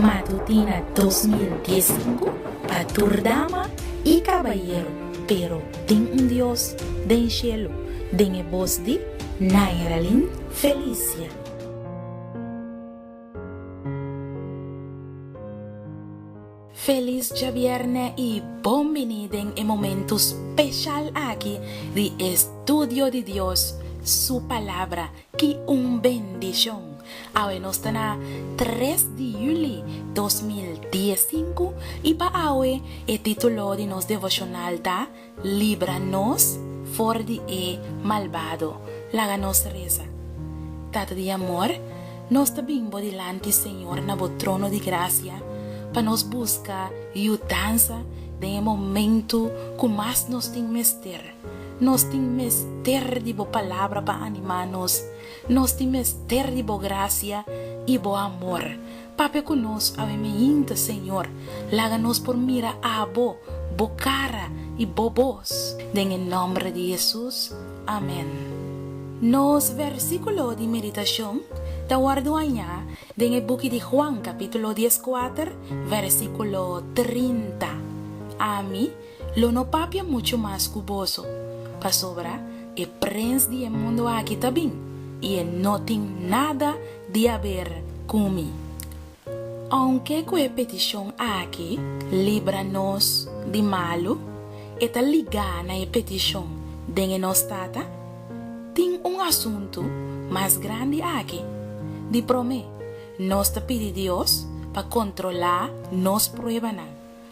Matutina 2015 para dama y caballero, pero tem Dios den cielo, den voz de Nairalin Felicia. Feliz viernes y bienvenido en momento especial aquí de estudio de Dios, su palabra, que bendición. Ahora nos está 3 de julio 2015 y para hoy el título de nos devocional está Líbranos for de malvado. Láganos reza. Tata de amor, nos bimbo delante Señor na bo trono de gracia para nos buscar ayudanza de momento que más nos tem mester. Nos tem mester de bo palavra para animarnos. Nos tem mester de bo gracia e bo amor. Pape conosco a meinta, Senhor. Láganos por mira a bo cara e bo voz. En el nombre de Jesús. Amén. Nos versículo de meditación da guardoanha en el book de Juan capítulo 14 versículo 30. A mí lo no papia mucho más cuboso. Pa sobra e prens de mundo aqui também e não tem nada de a ver comigo. Aunque com a petição aqui, livra-nos de malo, e tá ligada na petição de nós tata, tem assunto mais grande aqui. De promê, nós te pedi Deus para controlar nos pruebas.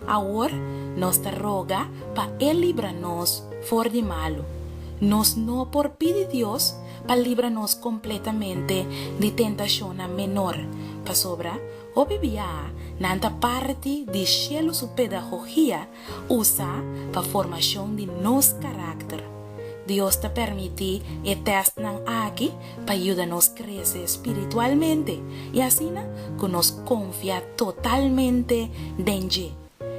Agora, nós te roga para Ele livrar-nos for de malo. Nos no por pedir Dios para librarnos completamente de tentación menor. Para sobra, o bebia, nanta parte de cielo su pedagogía usa para formación de nos carácter. Dios te permite e test aquí para ayudarnos a crecer espiritualmente y así que nos confía totalmente en Él.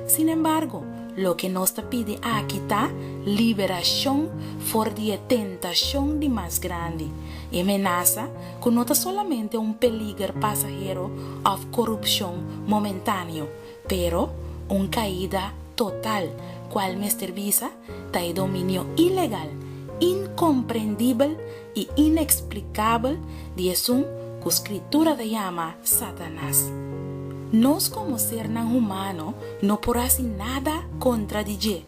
Sin embargo, lo que nos pide aquí está liberación for de tentación de más grande. Y amenaza que no está solamente un peligro pasajero o corrupción momentáneo, pero una caída total, cual me visa está el dominio ilegal, incomprendible y inexplicable de eso que la escritura llama Satanás. Nos como ser humano no por hacer nada contra Dios.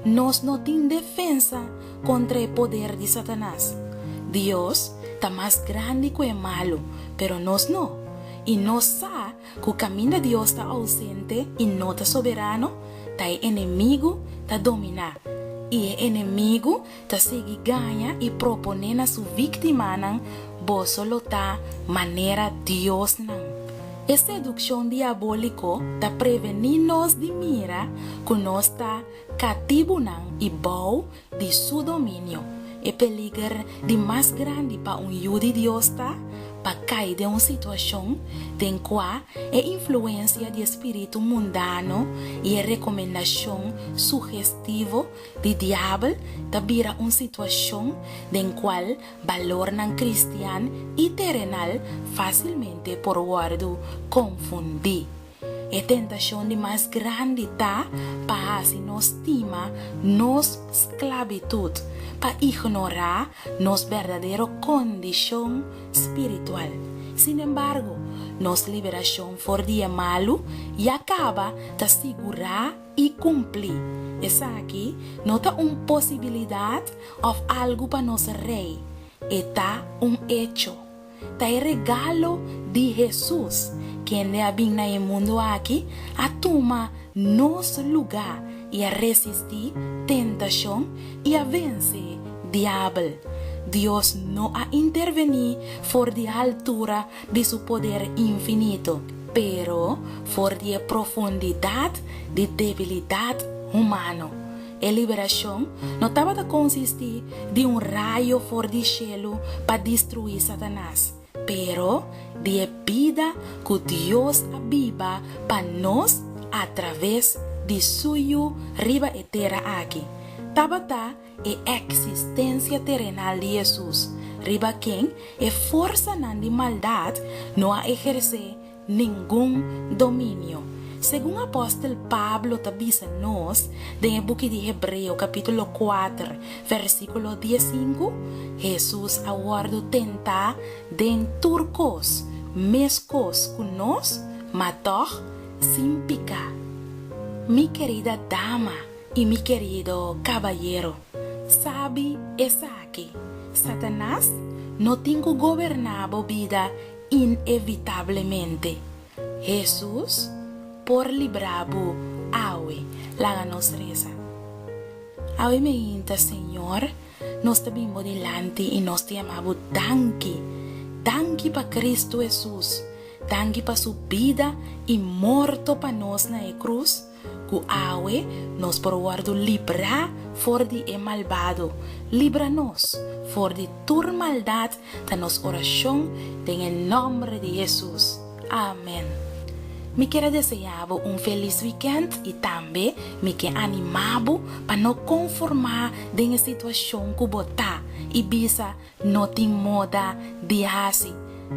Nos no tiene defensa contra el poder de Satanás. Dios está más grande que el malo, pero nos no. Y nos sabe que el camino de Dios está ausente y no está soberano, está el enemigo está dominar. Y el enemigo está sigue gana y propone a su víctima, vos solo está manera Dios nan. Esta seducción diabólico da prevenirnos de mira que nos está cativo y bau de su dominio. El peligro de más grande para un hijo de Dios está para caer de una situación en cual la influencia de espíritu mundano y la recomendación sugestiva de diablo vira una situación en cual valor cristiano y terrenal fácilmente por guardo confundir. La tentación de más grande está para hacer nos estima nos esclavitud, para ignorar nos verdadera condición espiritual. Sin embargo, nos liberación for día malo y acaba de asegurar y cumplir. Es aquí no está una posibilidad o algo para nos rey, está un hecho. Está el regalo de Jesús, quien le habita en el mundo aquí, a tomar nuestro lugar y a resistir tentación y a vencer diablo. Dios no ha intervenido por de altura de su poder infinito, pero por de profundidad de debilidad humana. La liberación no estaba de consistir de un rayo for de cielo para destruir Satanás, pero de vida que Dios aviva para nos a través de suyo riba eterna aquí. Tabata e existência terrenal de Jesus, riba quem e força de maldade não a exercer ningún dominio. Según apóstol Pablo tabisanos, en el book de Hebreo capítulo 4, versículo 15, Jesús aguardo tenta den turcos, mescos kunos, matoch, sin pica. Mi querida dama y mi querido caballero, sabe esa aquí, Satanás no tengo gobernado vida inevitablemente. Jesús por librabo awe la nos reza. Awe me inta, Señor, nos te bimbo delante y nos te amamos danki pa Cristo Jesús, danki pa su vida y muerto pa nos na e cruz, cu awe nos por guardo libra for di e malvado, líbranos for di tur maldad ta nos oración en el nombre de Jesús. Amén. Me quiero desear un feliz weekend y también me quiero animar para no conformar de la situación que bota y bisa no te moda de así.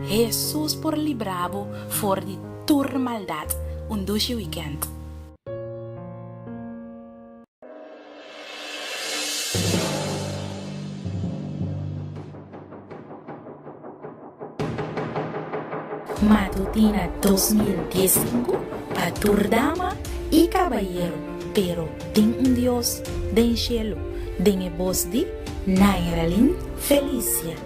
Jesús por librabo for de tur maldad. Un dulce weekend. Matutina 2015 para tur dama y caballero, pero ten un Dios del cielo, den voz de Nairalyn Felicia.